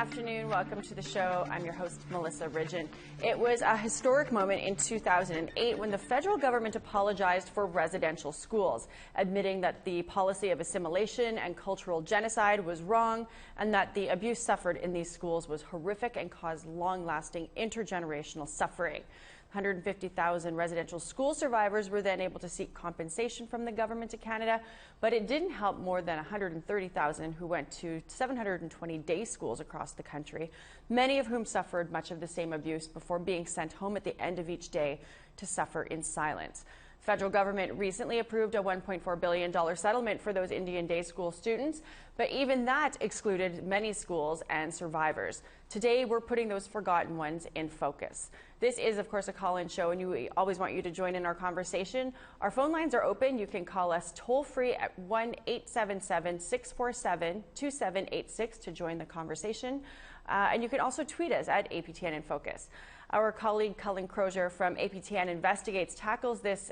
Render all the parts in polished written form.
afternoon. Welcome to the show. I'm your host, Melissa Ridgen. It was a historic moment in 2008 when the federal government apologized for residential schools, admitting that the policy of assimilation and cultural genocide was wrong and that the abuse suffered in these schools was horrific and caused long-lasting intergenerational suffering. 150,000 residential school survivors were then able to seek compensation from the government of Canada, but it didn't help more than 130,000 who went to 720 day schools across the country, many of whom suffered much of the same abuse before being sent home at the end of each day to suffer in silence. The federal government recently approved a $1.4 billion settlement for those Indian day school students, but even that excluded many schools and survivors. Today, we're putting those forgotten ones in focus. This is, of course, a call-in show, and we always want you to join in our conversation. Our phone lines are open. You can call us toll-free at 1-877-647-2786 to join the conversation. And you can also tweet us at APTN InFocus. Our colleague Cullen Crozier from APTN Investigates tackles this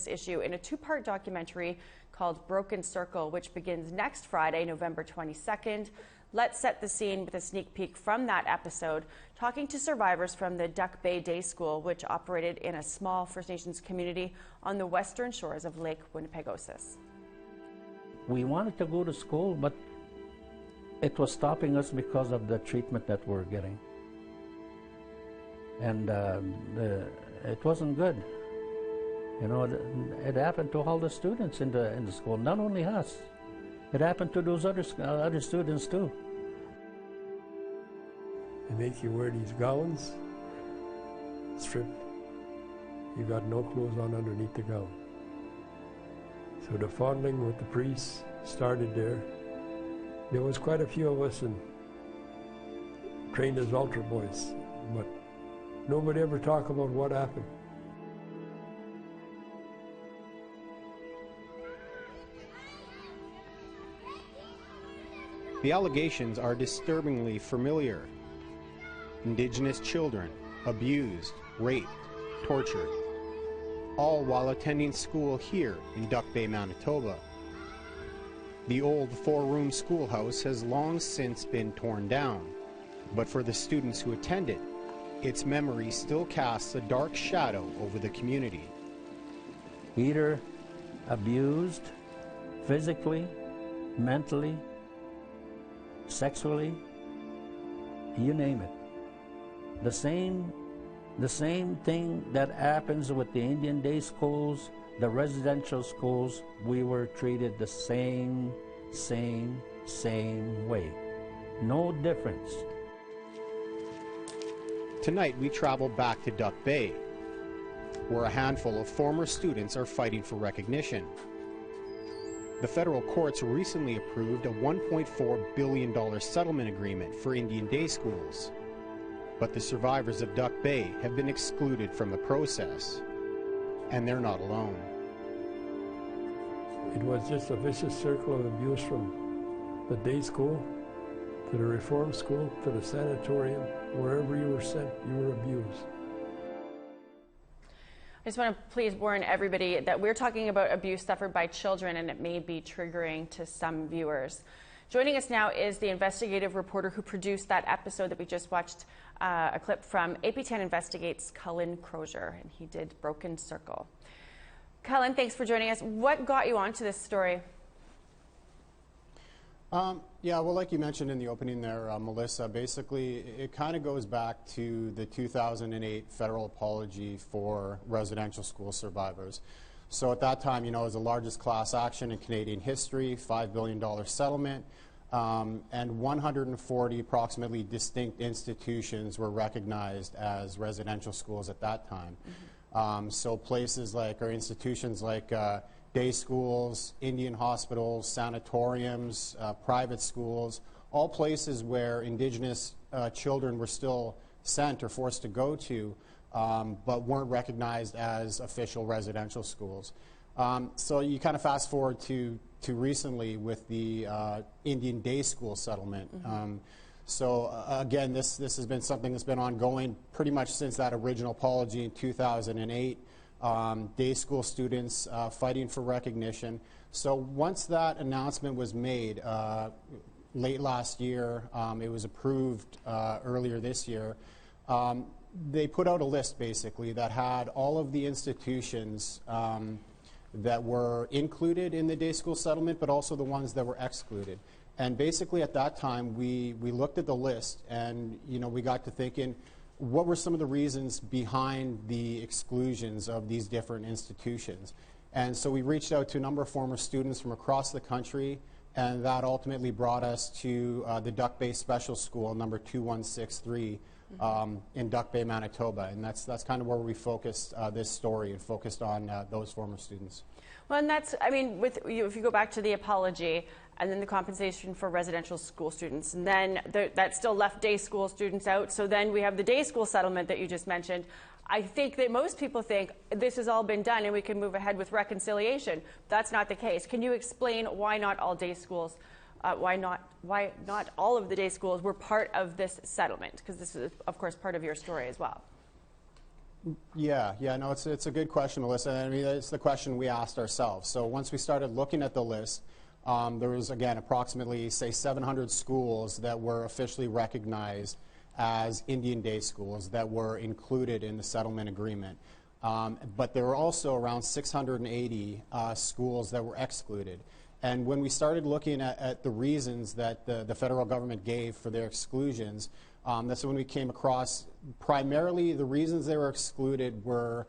issue in a two-part documentary called Broken Circle, which begins next Friday, November 22nd. Let's set the scene with a sneak peek from that episode, talking to survivors from the Duck Bay Day School, which operated in a small First Nations community on the western shores of Lake Winnipegosis. We wanted to go to school, but it was stopping us because of the treatment that we're getting. And it wasn't good. You know, it happened to all the students in the school, not only us. It happened to those other students too. They make you wear these gowns, stripped. You got no clothes on underneath the gown. So the fondling with the priests started there. There was quite a few of us and trained as altar boys, but nobody ever talked about what happened. The allegations are disturbingly familiar. Indigenous children abused, raped, tortured, all while attending school here in Duck Bay, Manitoba. The old four-room schoolhouse has long since been torn down, but for the students who attend it, its memory still casts a dark shadow over the community. Either abused physically, mentally, sexually, you name it. The same thing that happens with the Indian day schools, the residential schools, we were treated the same way. No difference. Tonight we travel back to Duck Bay, where a handful of former students are fighting for recognition. The federal courts recently approved a $1.4 billion settlement agreement for Indian day schools, but the survivors of Duck Bay have been excluded from the process, and they're not alone. It was just a vicious circle of abuse from the day school to the reform school to the sanatorium. Wherever you were sent, you were abused. I just want to please warn everybody that we're talking about abuse suffered by children, and it may be triggering to some viewers. Joining us now is the investigative reporter who produced that episode that we just watched a clip from. APTN Investigates Cullen Crozier, and he did Broken Circle. Cullen, thanks for joining us. What got you onto this story? Yeah, well, like you mentioned in the opening there, Melissa, basically it kind of goes back to the 2008 federal apology for residential school survivors. So at that time, you know, it was the largest class action in Canadian history, $5 billion settlement, and 140 approximately distinct institutions were recognized as residential schools at that time. Mm-hmm. So places like, or institutions like day schools, Indian hospitals, sanatoriums, private schools, all places where Indigenous children were still sent or forced to go to, but weren't recognized as official residential schools. So you kind of fast forward to recently with the Indian day school settlement. Mm-hmm. Again, this has been something that's been ongoing pretty much since that original apology in 2008. Day school students fighting for recognition. So once that announcement was made, late last year. It was approved earlier this year. They put out a list, basically, that had all of the institutions that were included in the day school settlement, but also the ones that were excluded. And basically, at that time, we looked at the list, and we got to thinking, what were some of the reasons behind the exclusions of these different institutions? And so we reached out to a number of former students from across the country, and that ultimately brought us to the Duck Bay Special School, number 2163, in Duck Bay, Manitoba. And that's kind of where we focused this story, and focused on those former students. Well, and that's, I mean, if you go back to the apology and then the compensation for residential school students, and then that still left day school students out. So then we have the day school settlement that you just mentioned. I think that most people think this has all been done and we can move ahead with reconciliation. That's not the case. Can you explain why not all day schools, why not all of the day schools were part of this settlement? Because this is, of course, part of your story as well. Yeah, no, it's a good question, Melissa. I mean, it's the question we asked ourselves. So once we started looking at the list, there was, again, approximately, say, 700 schools that were officially recognized as Indian day schools that were included in the settlement agreement. But there were also around 680 schools that were excluded. And when we started looking at the reasons that the federal government gave for their exclusions, that's when we came across primarily the reasons they were excluded were,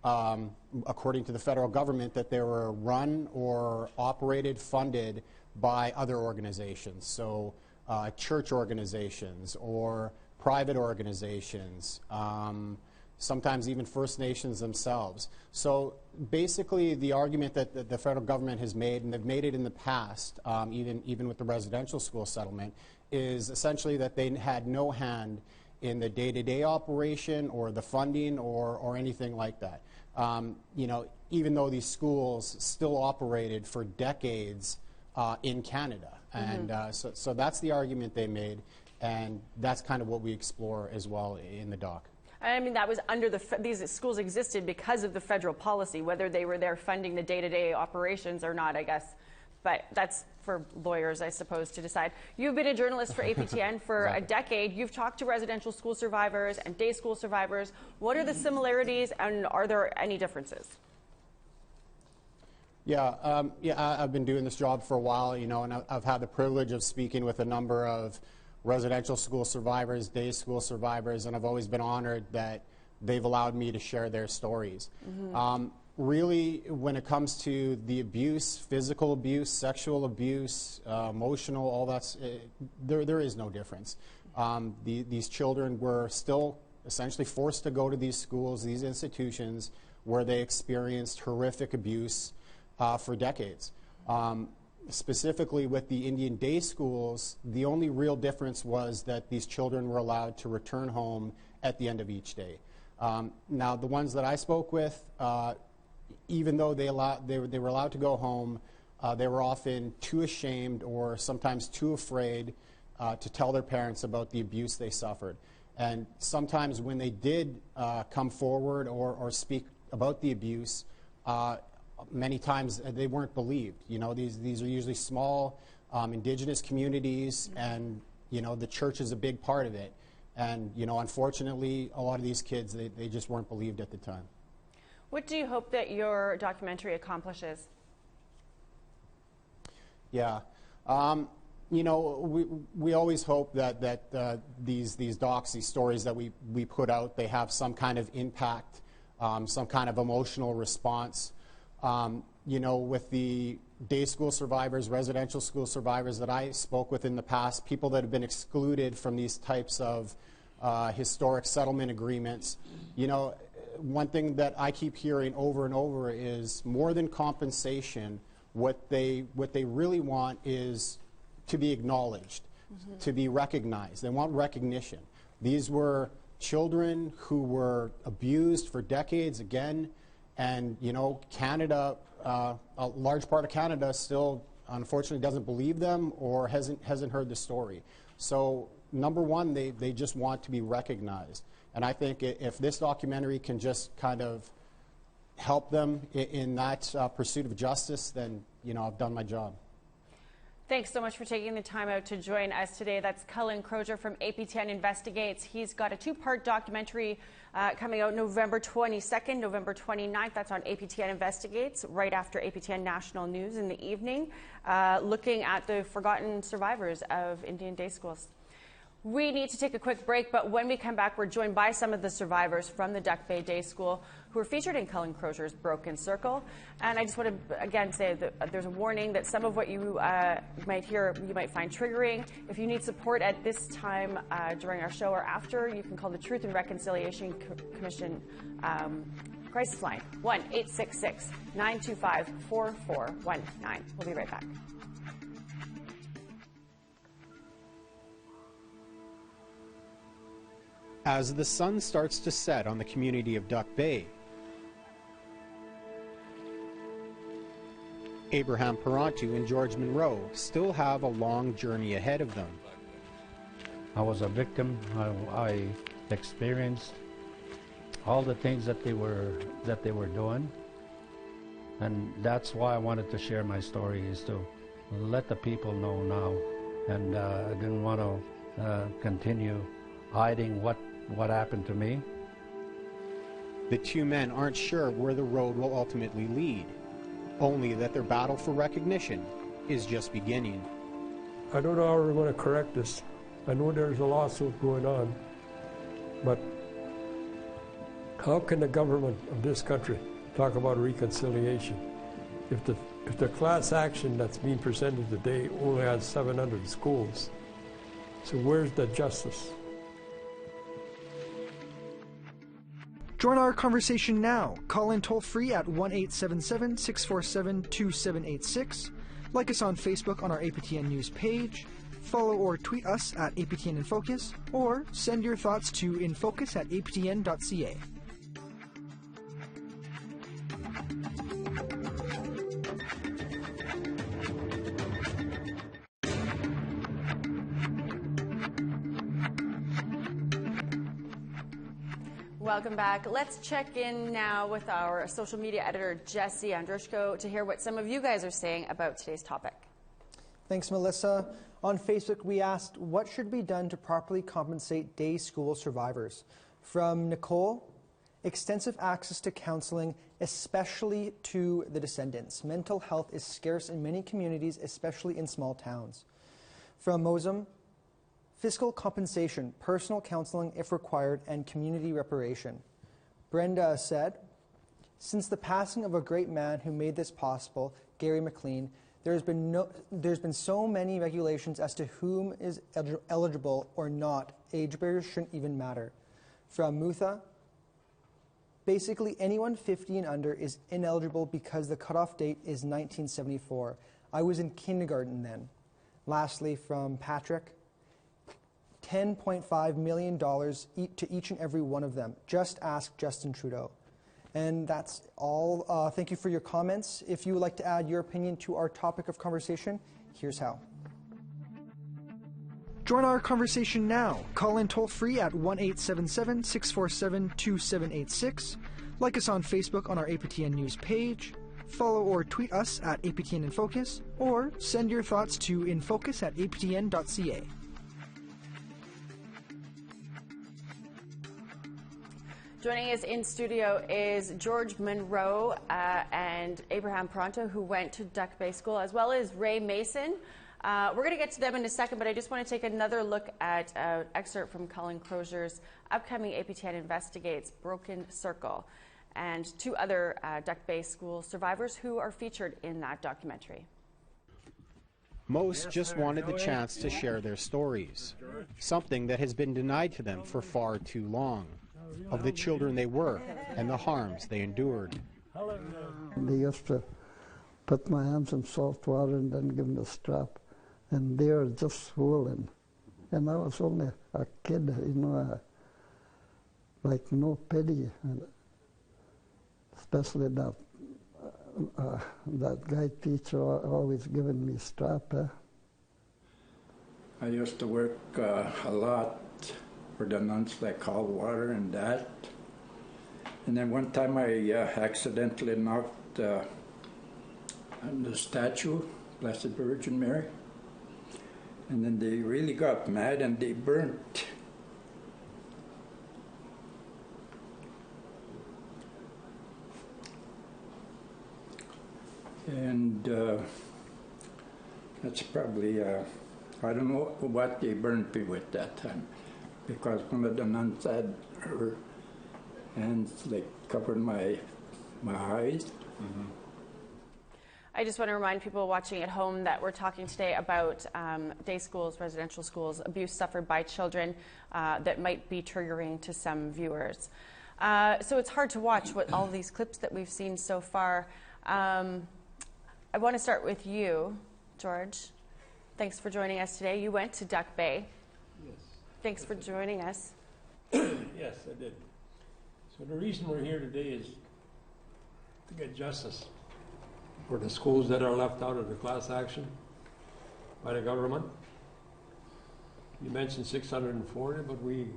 according to the federal government, that they were run or operated, funded by other organizations. So church organizations or private organizations, sometimes even First Nations themselves. So basically the argument that the federal government has made, and they've made it in the past, even with the residential school settlement, is essentially that they had no hand in the day-to-day operation or the funding or anything like that. Even though these schools still operated for decades in Canada. Mm-hmm. And so that's the argument they made, and that's kind of what we explore as well in the doc. I mean, that was under these schools existed because of the federal policy, whether they were there funding the day-to-day operations or not, I guess. But that's for lawyers, I suppose, to decide. You've been a journalist for APTN for exactly. a decade. You've talked to residential school survivors and day school survivors. What are the similarities, and are there any differences? Yeah, I've been doing this job for a while, and I've had the privilege of speaking with a number of residential school survivors, day school survivors, and I've always been honored that they've allowed me to share their stories. Mm-hmm. Really, when it comes to the abuse, physical abuse, sexual abuse, emotional, all that's, there is no difference. These children were still essentially forced to go to these schools, these institutions, where they experienced horrific abuse for decades. Specifically with the Indian day schools, the only real difference was that these children were allowed to return home at the end of each day. Now, the ones that I spoke with, even though they were allowed to go home, they were often too ashamed or sometimes too afraid to tell their parents about the abuse they suffered. And sometimes when they did come forward or speak about the abuse, many times they weren't believed. These are usually small indigenous communities, and the church is a big part of it. And unfortunately, a lot of these kids, they just weren't believed at the time. What do you hope that your documentary accomplishes? Yeah, we always hope that these docs, these stories that we put out, they have some kind of impact, some kind of emotional response. With the day school survivors, residential school survivors that I spoke with in the past, people that have been excluded from these types of historic settlement agreements, one thing that I keep hearing over and over is more than compensation, what they really want is to be acknowledged, mm-hmm. to be recognized. They want recognition. These were children who were abused for decades, again, and Canada, a large part of Canada still unfortunately doesn't believe them or hasn't heard the story. So number one, they just want to be recognized. And I think if this documentary can just kind of help them in that pursuit of justice, then I've done my job. Thanks so much for taking the time out to join us today. That's Cullen Crozier from APTN Investigates. He's got a two-part documentary coming out November 22nd, November 29th. That's on APTN Investigates, right after APTN National News in the evening, looking at the forgotten survivors of Indian day schools. We need to take a quick break, but when we come back, we're joined by some of the survivors from the Duck Bay Day School who are featured in Cullen Crozier's Broken Circle. And I just want to, again, say that there's a warning that some of what you might hear, you might find triggering. If you need support at this time during our show or after, you can call the Truth and Reconciliation Commission crisis line, 1-866-925-4419. We'll be right back. As the sun starts to set on the community of Duck Bay, Abraham Parantu and George Monroe still have a long journey ahead of them. I was a victim. I experienced all the things that they were doing, and that's why I wanted to share my story, is to let the people know now. And I didn't want to continue hiding what happened to me. The two men aren't sure where the road will ultimately lead, only that their battle for recognition is just beginning. I don't know how we're going to correct this. I know there's a lawsuit going on, but how can the government of this country talk about reconciliation if the class action that's being presented today only has 700 schools? So where's the justice? Join our conversation now. Call in toll-free at 1-877-647-2786. Like us on Facebook on our APTN News page. Follow or tweet us at APTN InFocus, or send your thoughts to infocus@aptn.ca. Welcome back. Let's check in now with our social media editor, Jesse Andrushko, to hear what some of you guys are saying about today's topic. Thanks, Melissa. On Facebook, we asked, what should be done to properly compensate day school survivors? From Nicole, extensive access to counseling, especially to the descendants. Mental health is scarce in many communities, especially in small towns. From Mosum, fiscal compensation, personal counseling if required, and community reparation. Brenda said, since the passing of a great man who made this possible, Gary McLean, there's been so many regulations as to whom is eligible or not. Age barriers shouldn't even matter. From Mutha, basically anyone 50 and under is ineligible because the cutoff date is 1974. I was in kindergarten then. Lastly, from Patrick, $10.5 million to each and every one of them. Just ask Justin Trudeau. And that's all. Thank you for your comments. If you would like to add your opinion to our topic of conversation, here's how. Join our conversation now. Call in toll-free at 1-877-647-2786. Like us on Facebook on our APTN News page. Follow or tweet us at APTN InFocus, or send your thoughts to infocus@aptn.ca. Joining us in studio is George Monroe and Abraham Parantu, who went to Duck Bay School, as well as Ray Mason. We're going to get to them in a second, but I just want to take another look at an excerpt from Cullen Crozier's upcoming APTN Investigates Broken Circle, and two other Duck Bay School survivors who are featured in that documentary. Most just wanted the chance to share their stories, something that has been denied to them for far too long, of the children they were and the harms they endured. They used to put my hands in salt water and then give them the strap, and they were just swollen. And I was only a kid, like no pity, especially that guy teacher always giving me strap. I used to work a lot for the nuns like cold water and that. And then one time I accidentally knocked the statue, Blessed Virgin Mary, And then they really got mad and they burnt. And that's probably, I don't know what they burned me with that time, because one of the nuns had her hands like covered my eyes. Mm-hmm. I just want to remind people watching at home that we're talking today about day schools, residential schools, abuse suffered by children that might be triggering to some viewers. So it's hard to watch all these clips that we've seen so far. I want to start with you, George. Thanks for joining us today. You went to Duck Bay. Yes. Thanks for joining us. Yes, I did. So the reason we're here today is to get justice for the schools that are left out of the class action by the government. You mentioned 640, but we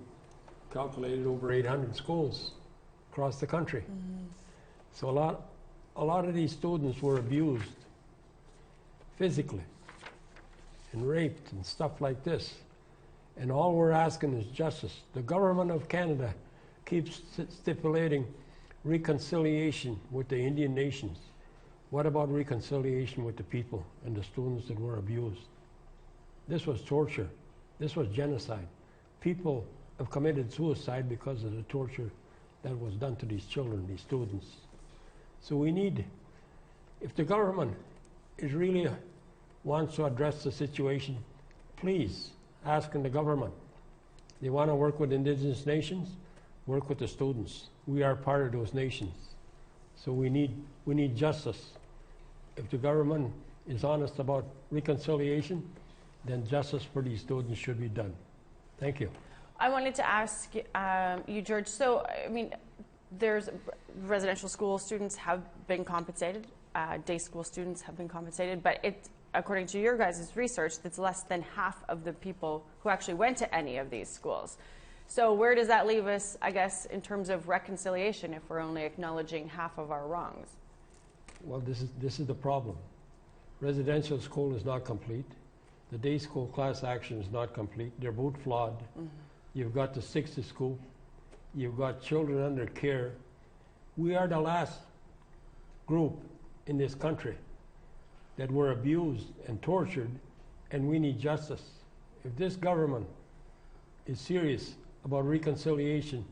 calculated over 800 schools across the country. Mm-hmm. So a lot of these students were abused physically and raped and stuff like this. And all we're asking is justice. The government of Canada keeps stipulating reconciliation with the Indian nations. What about reconciliation with the people and the students that were abused? This was torture. This was genocide. People have committed suicide because of the torture that was done to these children, these students. So we need, if the government is really wants to address the situation, please ask in the government. They want to work with Indigenous nations, work with the students. We are part of those nations. So we need justice. If the government is honest about reconciliation, then justice for these students should be done. Thank you. I wanted to ask you, George, so, I mean, there's residential school students have been compensated, day school students have been compensated, but according to your guys' research, that's less than half of the people who actually went to any of these schools. So where does that leave us, I guess, in terms of reconciliation if we're only acknowledging half of our wrongs? Well, this is the problem. Residential school is not complete. The day school class action is not complete. They're both flawed. Mm-hmm. You've got the 60 school. You've got children under care. We are the last group in this country that were abused and tortured, and we need justice. If this government is serious about reconciliation,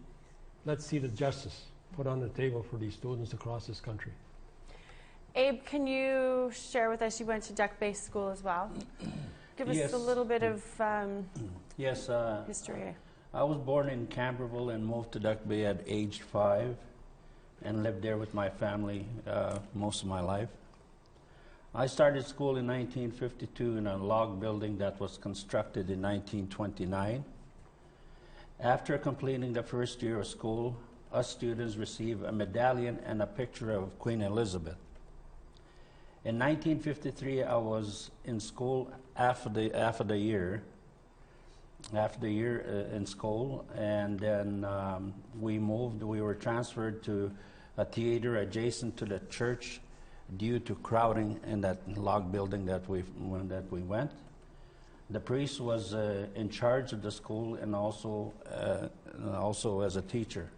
let's see the justice put on the table for these students across this country. Abe, can you share with us, you went to Duck Bay School as well? Give us a little bit of history. I was born in Camberville and moved to Duck Bay at age 5 and lived there with my family most of my life. I started school in 1952 in a log building that was constructed in 1929. After completing the first year of school, us students received a medallion and a picture of Queen Elizabeth. In 1953, I was in school after the year in school, and then we were transferred to a theater adjacent to the church due to crowding in that log building that we went. The priest was in charge of the school and also as a teacher.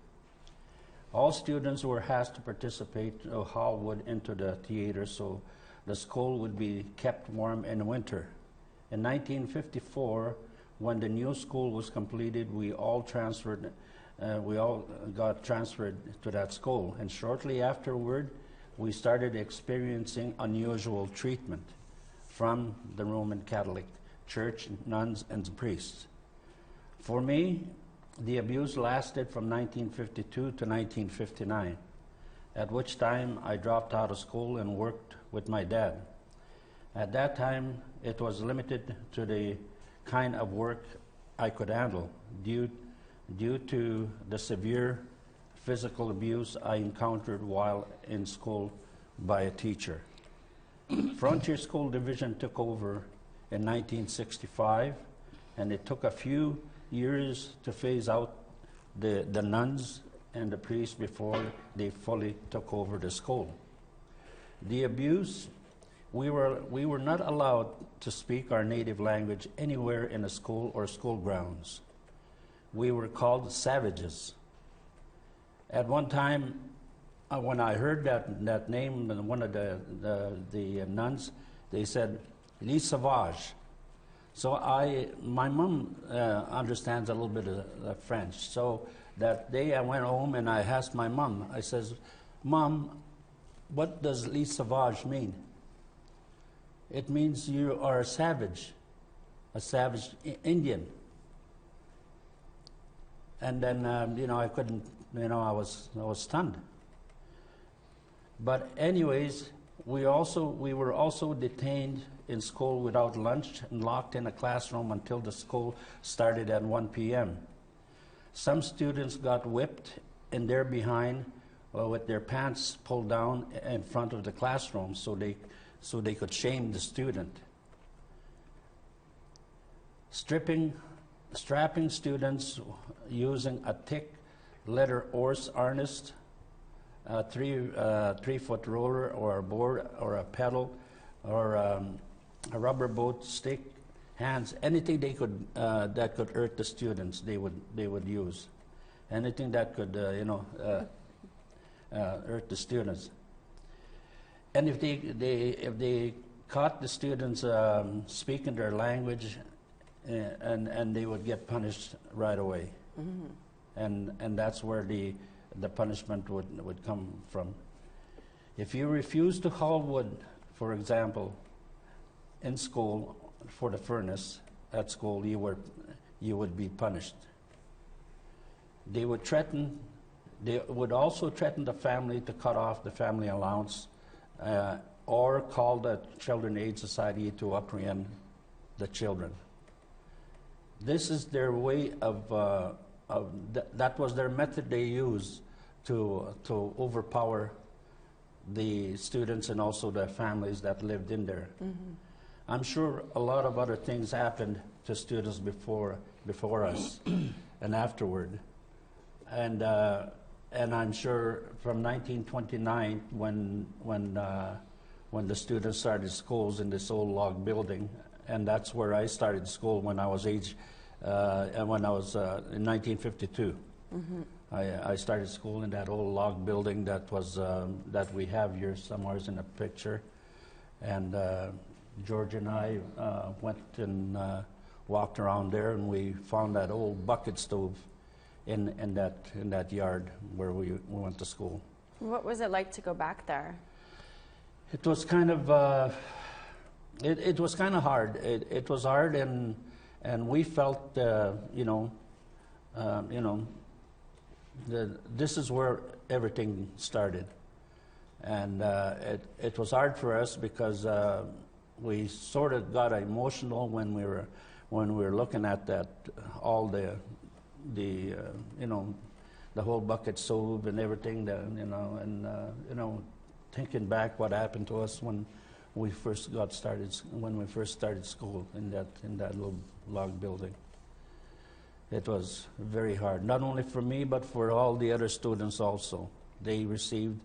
All students were asked to participate hallwood into the theater so the school would be kept warm in winter. In 1954, when the new school was completed, we all got transferred to that school, and shortly afterward, we started experiencing unusual treatment from the Roman Catholic Church, nuns, and priests. For me, the abuse lasted from 1952 to 1959, at which time I dropped out of school and worked with my dad. At that time, it was limited to the kind of work I could handle due to the severe physical abuse I encountered while in school by a teacher. Frontier School Division took over in 1965, and it took a few years to phase out the nuns and the priests before they fully took over the school. The abuse we were not allowed to speak our native language anywhere in a school or school grounds. We were called savages. At one time, when I heard that name, one of the nuns, they said, "Les sauvages." So my mom understands a little bit of French. So that day I went home and I asked my mom. I says, "Mom, what does "les sauvages" mean?" "It means you are a savage Indian." And then I couldn't, I was stunned. But anyways, we were also detained in school without lunch and locked in a classroom until the school started at 1 p.m. Some students got whipped in their behind with their pants pulled down in front of the classroom so they could shame the student. Strapping students using a thick leather horse harness, a 3-foot roller or a board or a pedal or a rubber boat stick, hands, anything they could that could hurt the students, they would use. Anything that could hurt the students. And if they caught the students speaking their language, and they would get punished right away. Mm-hmm. And that's where the punishment would come from. If you refuse to haul wood, for example, in school for the furnace at school, you would be punished. They would also threaten the family to cut off the family allowance, or call the Children Aid Society to apprehend the children. This is their way that was their method they used to overpower the students and also the families that lived in there. Mm-hmm. I'm sure a lot of other things happened to students before us and afterward. And I'm sure from 1929, when the students started schools in this old log building, and that's where I started school when I was in 1952. Mm-hmm. I started school in that old log building that we have here somewhere in a picture, and George and I went and walked around there, and we found that old bucket stove in that yard where we went to school. What was it like to go back there? It was kind of it was kind of hard. It was hard, and we felt this is where everything started, and it was hard for us because we sort of got emotional when we were looking at that, all the whole bucket stove and everything, thinking back what happened to us when we first started school in that little log building. It was very hard, not only for me but for all the other students also. They received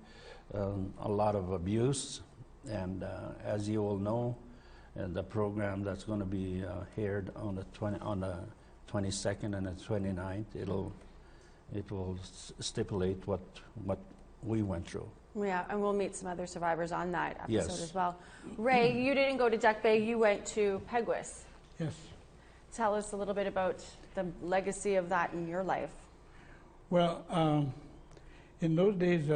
a lot of abuse, and as you all know, the program that's going to be aired on the 22nd and the 29th, it will stipulate what we went through. Yeah, and we'll meet some other survivors on that episode Yes. as well. Ray, you didn't go to Duck Bay, you went to Peguis. Yes. Tell us a little bit about the legacy of that in your life. Well, in those days,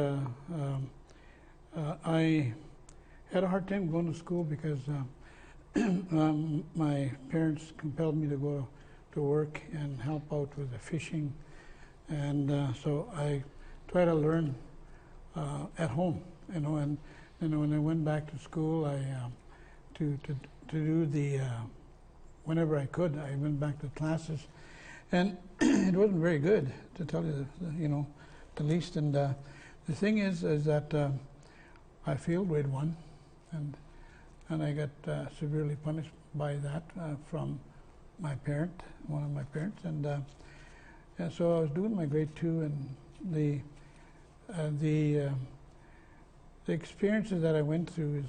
I had a hard time going to school because my parents compelled me to go to work and help out with the fishing, and so I tried to learn at home, and when I went back to school, I to do the whenever I could, I went back to classes, and it wasn't very good, to tell you the least. And the thing is that I failed grade 1, and I got severely punished by that from one of my parents, and so I was doing my grade 2, and the experiences that I went through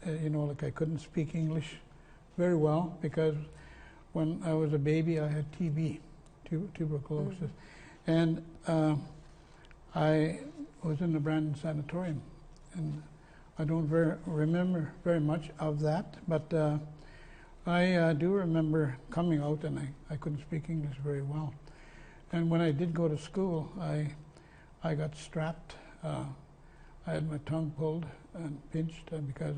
like I couldn't speak English very well because when I was a baby I had TB, tuberculosis, and I was in the Brandon Sanatorium, and I don't remember very much of that, but I do remember coming out and I couldn't speak English very well. And when I did go to school, I got strapped. I had my tongue pulled and pinched because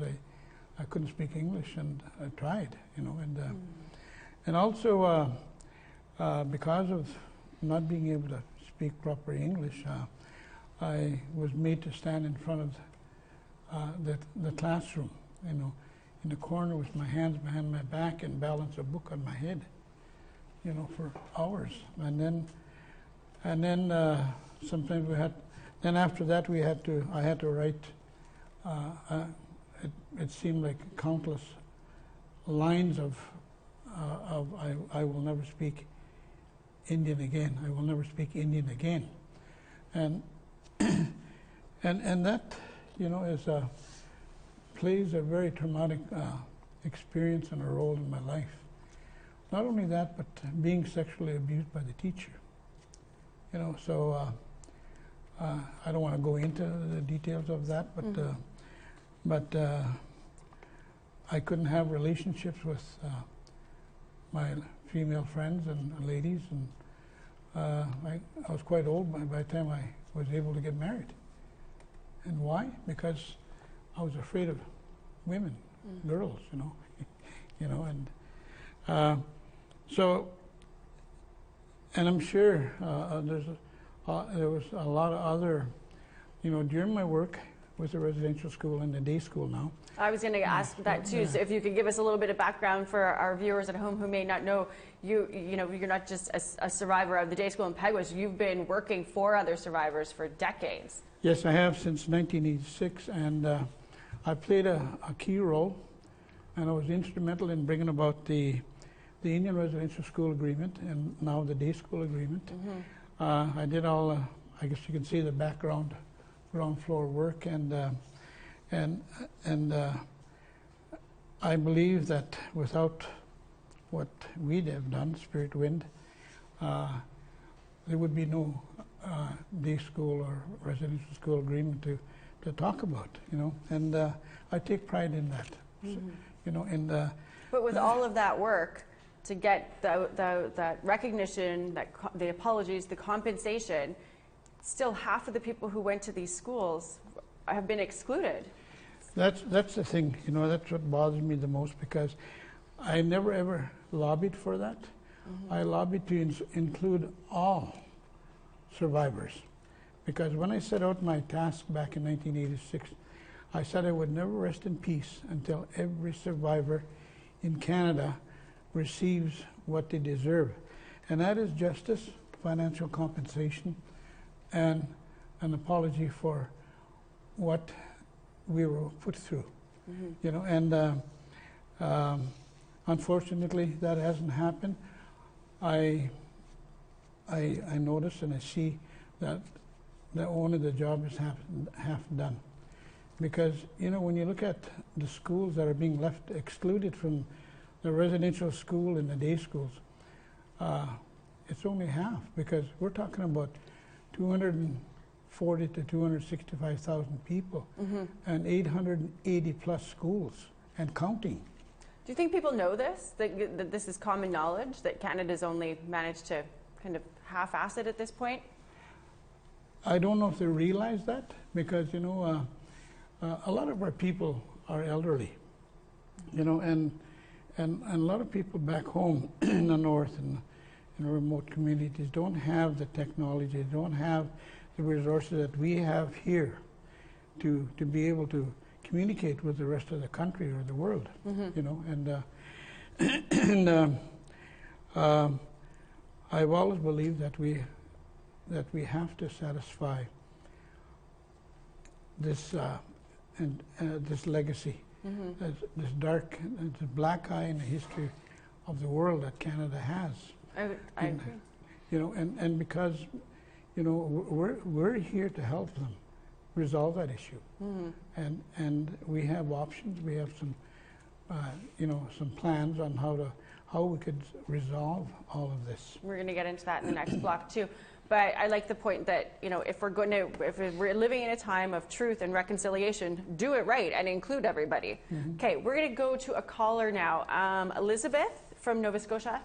I couldn't speak English, and I tried, and also because of not being able to speak proper English, I was made to stand in front of the classroom, in the corner with my hands behind my back and balance a book on my head, for hours. And then sometimes then after that I had to write, it seemed like countless lines of I will never speak Indian again. I will never speak Indian again. And and that, plays a very traumatic experience and a role in my life. Not only that, but being sexually abused by the teacher. So I don't want to go into the details of that, but I couldn't have relationships with my female friends and ladies, and I was quite old by the time I was able to get married. And why? Because I was afraid of women, girls, and so, and I'm sure there was a lot of other, during my work with the residential school and the day school now. I was going to ask that too. So if you could give us a little bit of background for our viewers at home who may not know, you're not just a survivor of the day school in Peguis. You've been working for other survivors for decades. Yes, I have since 1986, and I played a key role, and I was instrumental in bringing about the Indian Residential School Agreement and now the Day School Agreement. I did all, I guess you can see the ground floor work, and I believe that without what we'd have done, Spirit Wind, there would be no day school or residential school agreement to talk about, and I take pride in that, But with all of that work, to get that recognition, the apologies, the compensation, still half of the people who went to these schools have been excluded. That's the thing, that's what bothers me the most, because I never ever lobbied for that. I lobbied to include all survivors, because when I set out my task back in 1986, I said I would never rest in peace until every survivor in Canada receives what they deserve, and that is justice, financial compensation, and an apology for what we were put through, and unfortunately that hasn't happened. I notice and I see that only the job is half done, because when you look at the schools that are being left excluded from the residential school and the day schools, it's only half, because we're talking about 240 to 265,000 people and 880 plus schools and counting. Do you think people know this, that this is common knowledge, that Canada's only managed to kind of half-ass it at this point? I don't know if they realize that, because a lot of our people are elderly, and a lot of people back home in the north and in remote communities don't have the technology, don't have the resources that we have here to be able to communicate with the rest of the country or the world, and I've always believed that we have to satisfy this this legacy, this dark, this black eye in the history of the world that Canada has. I agree. And because we're here to help them, resolve that issue. And we have options. We have some, some plans on how we could resolve all of this. We're going to get into that in the next block too. But I like the point that, if we're living in a time of truth and reconciliation, do it right and include everybody. Okay, we're going to go to a caller now. Elizabeth from Nova Scotia.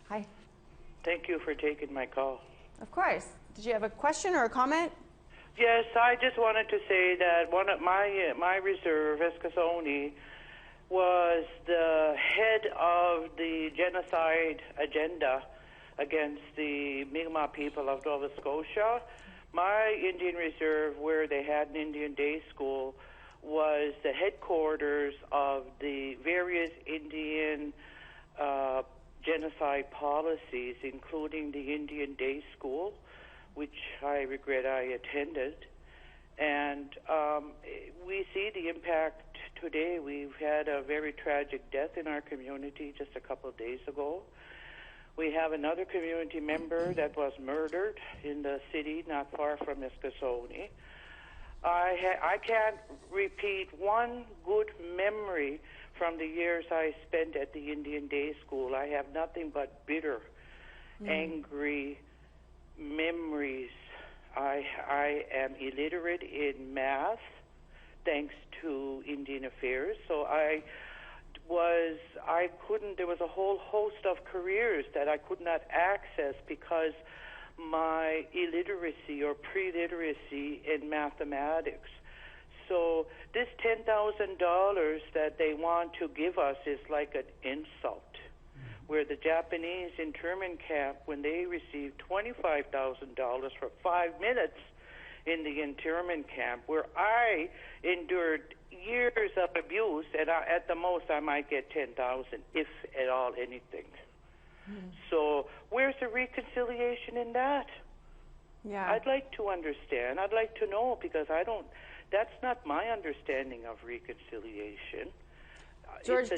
Hi. Thank you for taking my call. Of course. Did you have a question or a comment? Yes, I just wanted to say that one of my reserve, Escasoni, was the head of the genocide agenda against the Mi'kmaq people of Nova Scotia. My Indian Reserve, where they had an Indian day school, was the headquarters of the various Indian genocide policies, including the Indian day school, which I regret I attended. And we see the impact today. We've had a very tragic death in our community just a couple of days ago. We have another community member that was murdered in the city not far from Escasoni. I can't repeat one good memory from the years I spent at the Indian Day School. I have nothing but bitter, angry memories. I am illiterate in math, thanks to Indian Affairs. So there was a whole host of careers that I could not access because my illiteracy or pre-literacy in mathematics. So this $10,000 that they want to give us is like an insult. Where the Japanese internment camp, when they received $25,000 for 5 minutes in the internment camp, where I endured years of abuse, and at the most I might get $10,000, if at all anything. So where's the reconciliation in that? Yeah. I'd like to understand. I'd like to know, because that's not my understanding of reconciliation. George,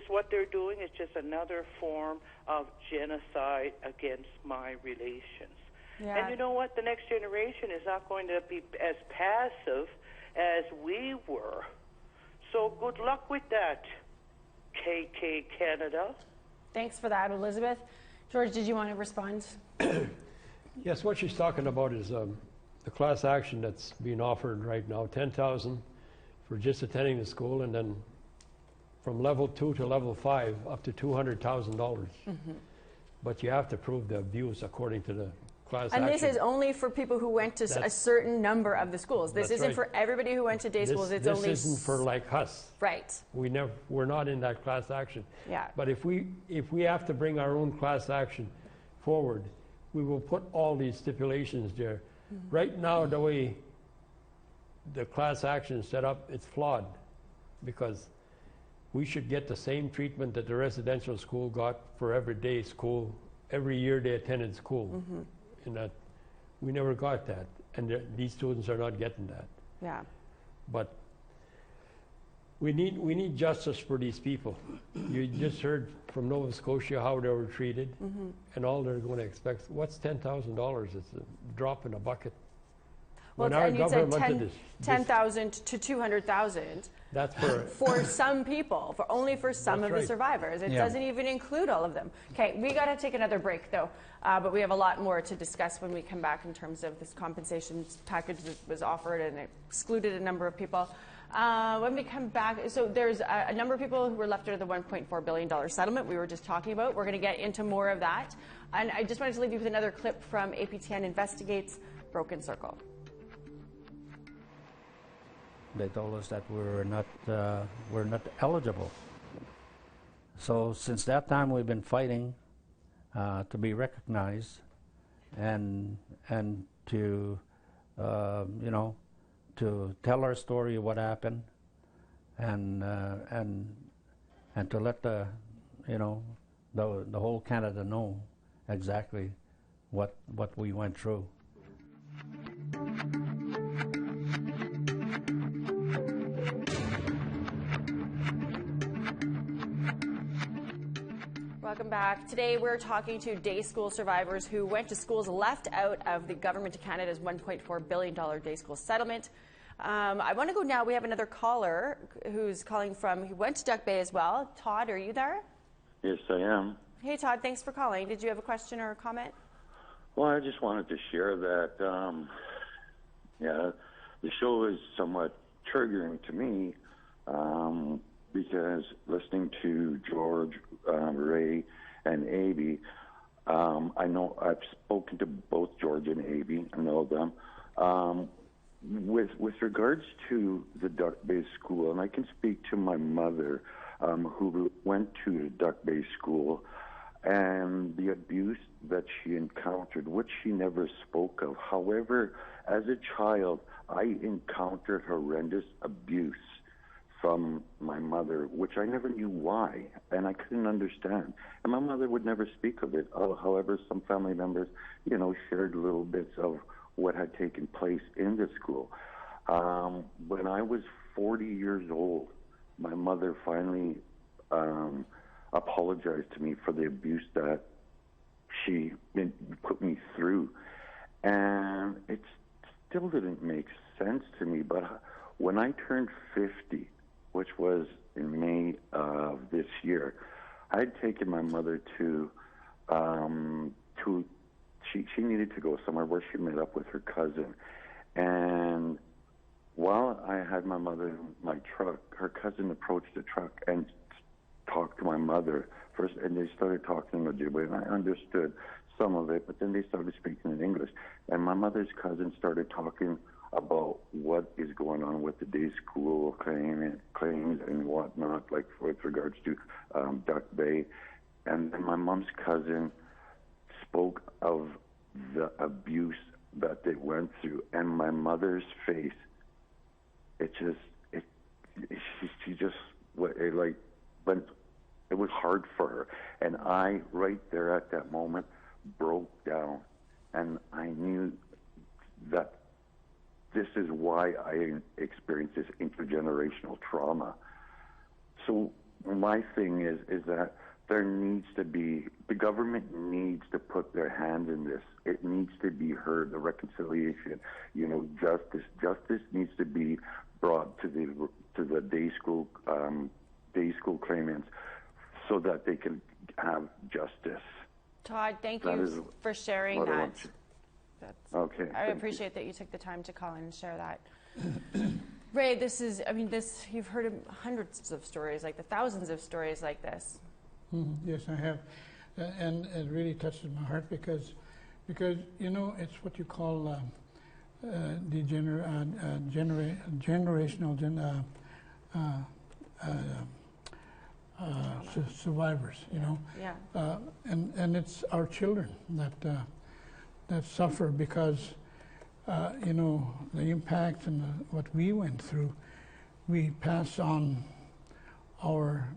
what they're doing is just another form of genocide against my relations. Yeah. And you know what? The next generation is not going to be as passive as we were. So good luck with that, KK Canada. Thanks for that, Elizabeth. George, did you want to respond? Yes, what she's talking about is the class action that's being offered right now, $10,000 for just attending the school, and then from level 2 to level 5 up to $200,000. But you have to prove the abuse according to the class action. And this is only for people who went to a certain number of the schools. This isn't for everybody who went to day schools. It's only this isn't for like us. Right. We're not in that class action. Yeah. But if we have to bring our own class action forward, we will put all these stipulations there. Right now, the way the class action is set up, it's flawed, because we should get the same treatment that the residential school got for every day school, every year they attended school. And that we never got that, and these students are not getting that. Yeah. But we need justice for these people. You just heard from Nova Scotia how they were treated, and all they're going to expect. What's $10,000? It's a drop in a bucket. Well, when our and you said government 10,000 to 200,000. That's for some people, only for some of the survivors. It doesn't even include all of them. Okay, we got to take another break though, but we have a lot more to discuss when we come back in terms of this compensation package that was offered and excluded a number of people. When we come back, so there's a number of people who were left out of the $1.4 billion settlement we were just talking about. We're going to get into more of that. And I just wanted to leave you with another clip from APTN Investigates Broken Circle. They told us that we're not eligible. So since that time, we've been fighting to be recognized, and to to tell our story of what happened, and to let the whole Canada know exactly what we went through. Welcome back. Today we're talking to day school survivors who went to schools left out of the Government of Canada's $1.4 billion day school settlement. I want to go now. We have another caller who's calling from, he went to Duck Bay as well. Todd, are you there? Yes, I am. Hey, Todd, thanks for calling. Did you have a question or a comment? Well, I just wanted to share that, the show is somewhat triggering to me because listening to George, Ray, and Abby, I know I've spoken to both George and Abby. I know them. With regards to the Duck Bay School, and I can speak to my mother, who went to the Duck Bay School, and the abuse that she encountered, which she never spoke of. However, as a child, I encountered horrendous abuse from my mother, which I never knew why, and I couldn't understand. And my mother would never speak of it. However, some family members, shared little bits of what had taken place in the school. When I was 40 years old, my mother finally apologized to me for the abuse that she put me through. And it still didn't make sense to me, but when I turned 50, which was in May of this year, I had taken my mother to she needed to go somewhere where she met up with her cousin. And while I had my mother in my truck, her cousin approached the truck and talked to my mother first, and they started talking in Ojibwe, and I understood some of it, but then they started speaking in English. And my mother's cousin started talking about what is going on with the day school claims and whatnot, like with regards to Duck Bay. And then my mom's cousin spoke of the abuse that they went through, and my mother's face, she just went, it was hard for her. And I, right there at that moment, broke down, and I knew that this is why I experienced this intergenerational trauma. So my thing is that there needs to be, the government needs to put their hand in this. It needs to be heard, the reconciliation, justice needs to be brought to the day school claimants so that they can have justice. Todd, thank you for sharing that. Okay. I appreciate that you took the time to call in and share that. Ray, you've heard hundreds of stories thousands of stories like this. Mm-hmm. Yes, I have. And it really touches my heart because it's what you call generational survivors, Yeah. And it's our children that suffer because, the impact and what we went through, we pass on our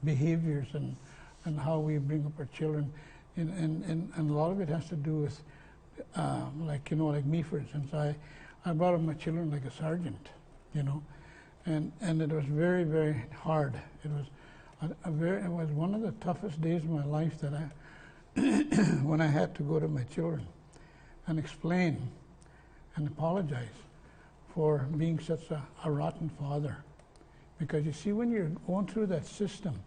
behaviors and how we bring up our children, and a lot of it has to do with, like me, for instance, I brought up my children like a sergeant, and it was very, very hard. It was it was one of the toughest days of my life that when I had to go to my children and explain and apologize for being such a rotten father. Because you see, when you're going through that system,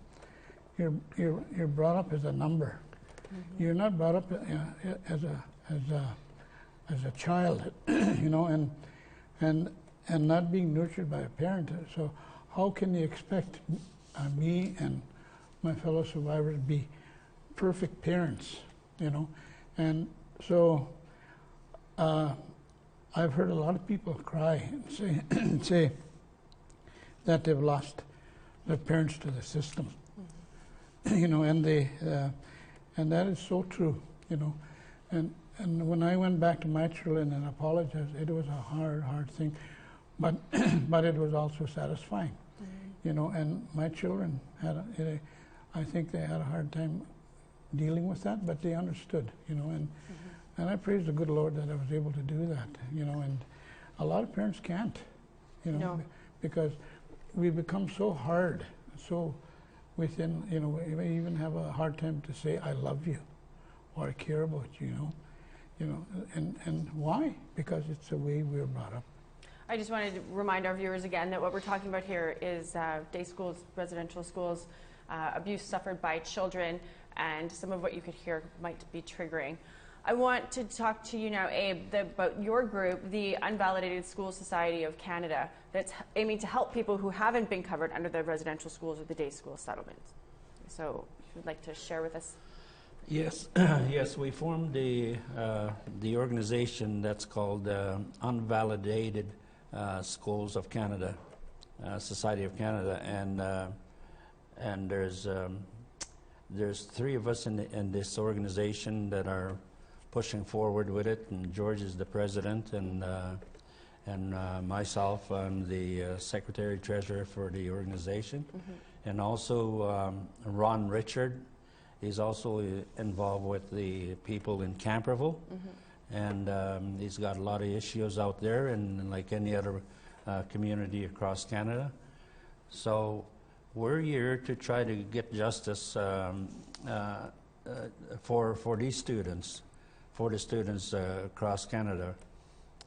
you're brought up as a number. Mm-hmm. You're not brought up as a child, and not being nurtured by a parent. So how can you expect me and my fellow survivors be perfect parents? And so I've heard a lot of people cry and say that they've lost their parents to the system, mm-hmm. And that is so true, and when I went back to my children and apologized, it was a hard thing, but it was also satisfying, mm-hmm. And my children I think they had a hard time dealing with that, but they understood, and I praise the good Lord that I was able to do that, and a lot of parents can't, No. because we become so hard, so within, we may even have a hard time to say I love you or I care about you, and why? Because it's the way we were brought up. I just wanted to remind our viewers again that what we're talking about here is day schools, residential schools, abuse suffered by children, and some of what you could hear might be triggering. I want to talk to you now, Abe, about your group, the Unvalidated School Society of Canada, that's aiming to help people who haven't been covered under the residential schools or the day school settlements. So if you'd like to share with us. Yes, yes, we formed the organization that's called Unvalidated Schools of Canada, Society of Canada, and there's three of us in this organization that are pushing forward with it, and George is the president, and myself, I'm the secretary treasurer for the organization, and also Ron Richard. He's also involved with the people in Camperville, and he's got a lot of issues out there, and like any other community across Canada. So we're here to try to get justice for these students, for the students across Canada,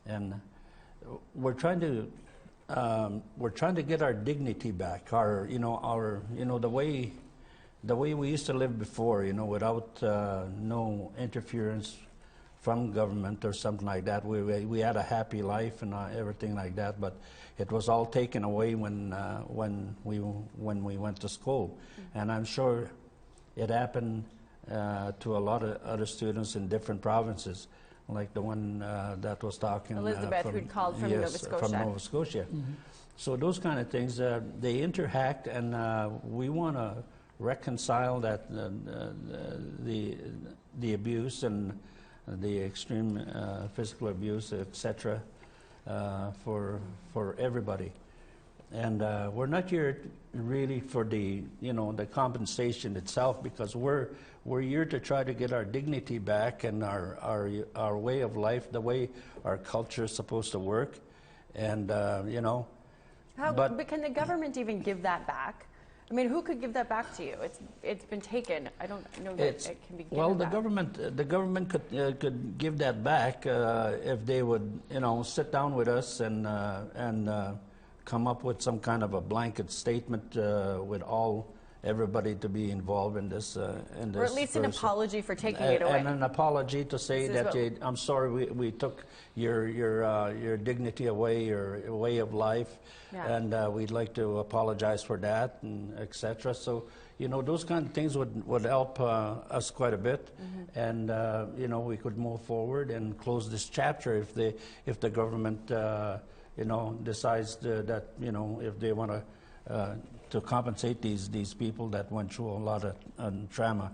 and we're trying to get our dignity back, the way we used to live before, without no interference from government or something like that. We had a happy life and everything like that, but it was all taken away when we went to school, and I'm sure it happened to a lot of other students in different provinces, like the one that was talking. Elizabeth, who'd called from Nova Scotia. From Nova Scotia. So those kind of things, they interact, and we want to reconcile that the abuse and the extreme physical abuse, etc., for everybody. And we're not here really for the compensation itself, because we're here to try to get our dignity back and our way of life, the way our culture is supposed to work, and But can the government even give that back? I mean, who could give that back to you? It's been taken. I don't know that it can be given well, back. the government could give that back if they would, sit down with us and come up with some kind of a blanket statement with everybody to be involved in this. Or at least an apology for taking it away. And an apology to say that I'm sorry we took your dignity away, your way of life, and we'd like to apologize for that, and etc. So those kind of things would help us quite a bit, and we could move forward and close this chapter if the government decides that if they want to compensate these people that went through a lot of trauma.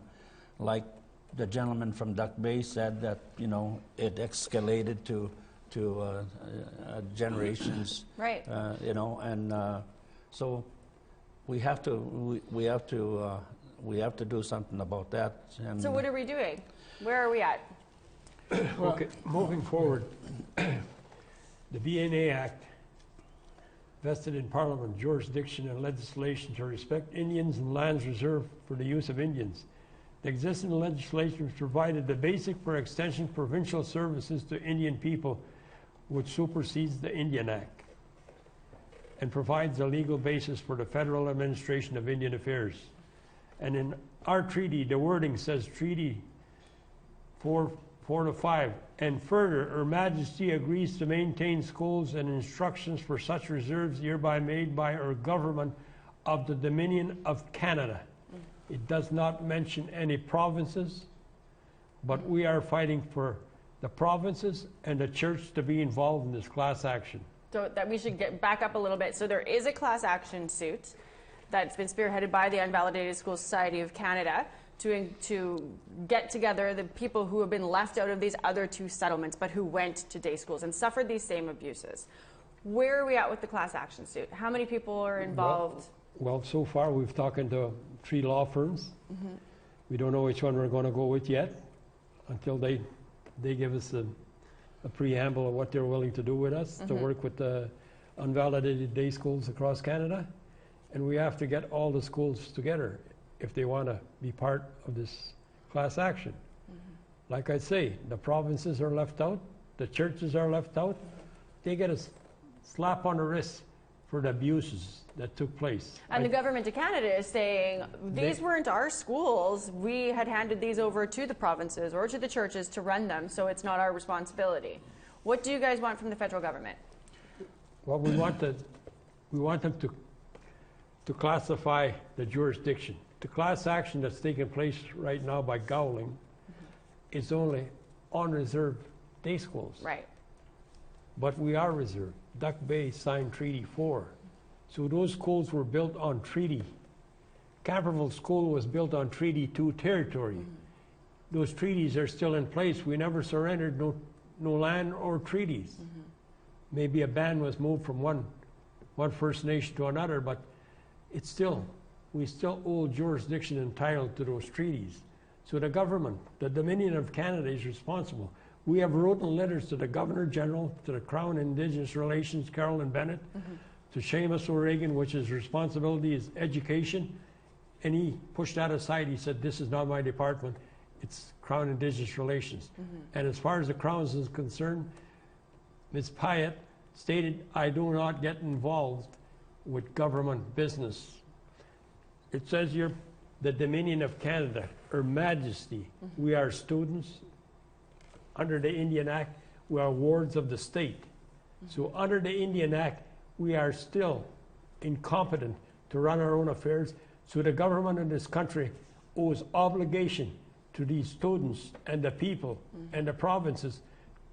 Like the gentleman from Duck Bay said, that it escalated to generations, right? So we have to do something about that. And so what are we doing? Where are we at? Well, okay, moving forward, the BNA Act vested in Parliament jurisdiction and legislation to respect Indians and lands reserved for the use of Indians. The existing legislation provided the basic for extension provincial services to Indian people, which supersedes the Indian Act and provides a legal basis for the federal administration of Indian affairs. And in our treaty, the wording says Treaty 4 to 5, and further, Her Majesty agrees to maintain schools and instructions for such reserves hereby made by her government of the Dominion of Canada. It does not mention any provinces, but we are fighting for the provinces and the church to be involved in this class action. So that we should get back up a little bit. So there is a class action suit that's been spearheaded by the Unvalidated School Society of Canada to get together the people who have been left out of these other two settlements, but who went to day schools and suffered these same abuses. Where are we at with the class action suit? How many people are involved? Well, so far we've talked to 3 law firms. We don't know which one we're going to go with yet until they give us a preamble of what they're willing to do with us to work with the unvalidated day schools across Canada. And we have to get all the schools together. if they want to be part of this class action. Like I say, the provinces are left out, the churches are left out. They get a slap on the wrist for the abuses that took place. And the government of Canada is saying, these weren't our schools. We had handed these over to the provinces or to the churches to run them, so it's not our responsibility. What do you guys want from the federal government? Well, we want them to classify the jurisdiction. The class action that's taking place right now by Gowling is only unreserved day schools. Right. But we are reserved. Duck Bay signed Treaty 4. So those schools were built on treaty. Camperville School was built on Treaty 2 territory. Those treaties are still in place. We never surrendered no land or treaties. Maybe a band was moved from one First Nation to another, but it's still, we still owe jurisdiction entitled to those treaties. So the government, the Dominion of Canada, is responsible. We have written letters to the Governor General, to the Crown Indigenous Relations, Carolyn Bennett, to Seamus O'Regan, which his responsibility is education, and he pushed that aside. He said, this is not my department, it's Crown Indigenous Relations. And as far as the Crown is concerned, Ms. Pyatt stated, I do not get involved with government business. It says here, the Dominion of Canada, Her Majesty, we are students. Under the Indian Act, we are wards of the state. So under the Indian Act, we are still incompetent to run our own affairs. So the government in this country owes obligation to these students and the people and the provinces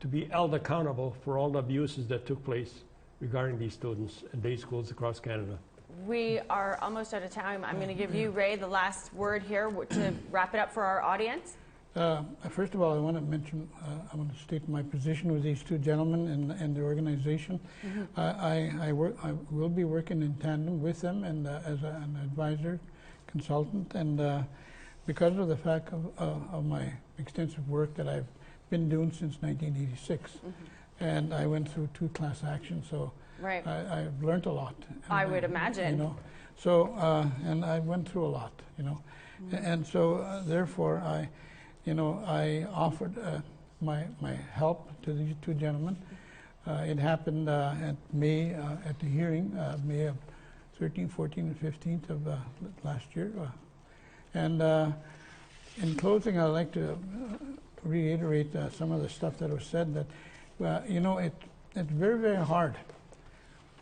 to be held accountable for all the abuses that took place regarding these students and day schools across Canada. We are almost out of time. I'm going to give you, Ray, the last word here to wrap it up for our audience. First of all, I want to mention, I want to state my position with these two gentlemen and the organization. I will be working in tandem with them and as an advisor, consultant, and because of the fact of my extensive work that I've been doing since 1986, and I went through 2 class actions, so I've learned a lot. I would imagine. You know, so and I went through a lot, you know, and so therefore I offered my help to these two gentlemen. It happened at the hearing, May of 13th, 14th, and 15th of last year. And in closing, I'd like to reiterate some of the stuff that was said. That it's very, very hard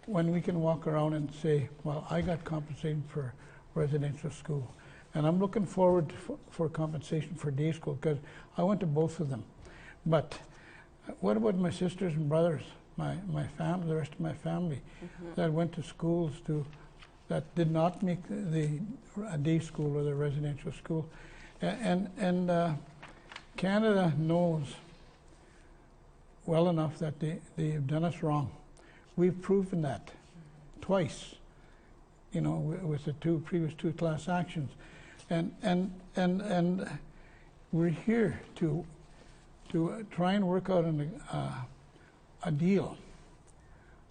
when we can walk around and say, well, I got compensated for residential school. And I'm looking forward for compensation for day school because I went to both of them. But what about my sisters and brothers, my family, the rest of my family that went to schools that did not make the day school or the residential school? And Canada knows well enough that they have done us wrong. We've proven that twice, you know, with the previous two class actions. And we're here to try and work out a deal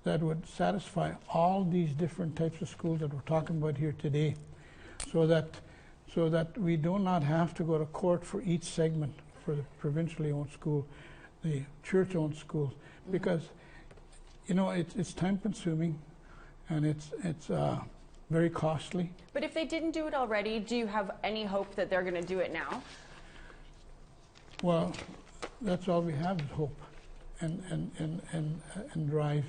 that would satisfy all these different types of schools that we're talking about here today, so that we do not have to go to court for each segment for the provincially owned school, the church-owned schools, because you know it's time consuming and it's very costly. But if they didn't do it already, do you have any hope that they're going to do it now? Well, that's all we have is hope and drive.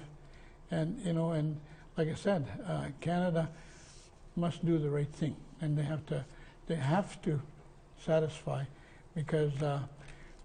And you know, and like I said, Canada must do the right thing, and they have to satisfy, because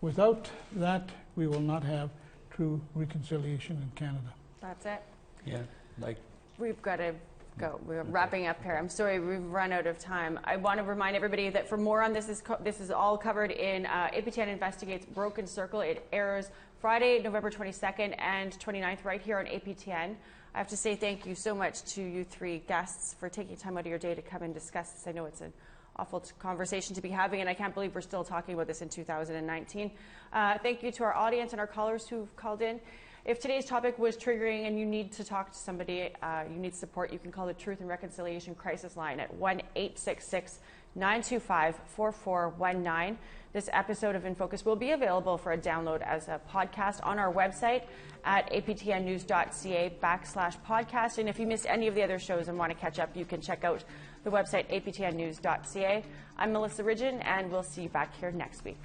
without that we will not have true reconciliation in Canada. That's it. Yeah, like we've got to go. We're wrapping up here. I'm sorry, we've run out of time. I want to remind everybody that for more on this is all covered in APTN Investigates Broken Circle. It airs Friday, November 22nd and 29th right here on APTN. I have to say thank you so much to you 3 guests for taking time out of your day to come and discuss this. I know it's an awful conversation to be having, and I can't believe we're still talking about this in 2019. Thank you to our audience and our callers who've called in. If today's topic was triggering and you need to talk to somebody, you need support, you can call the Truth and Reconciliation Crisis Line at 1-866-9 925-4419. This episode of InFocus will be available for a download as a podcast on our website at aptnnews.ca/podcast. And if you missed any of the other shows and want to catch up, you can check out the website aptnnews.ca. I'm Melissa Ridgen, and we'll see you back here next week.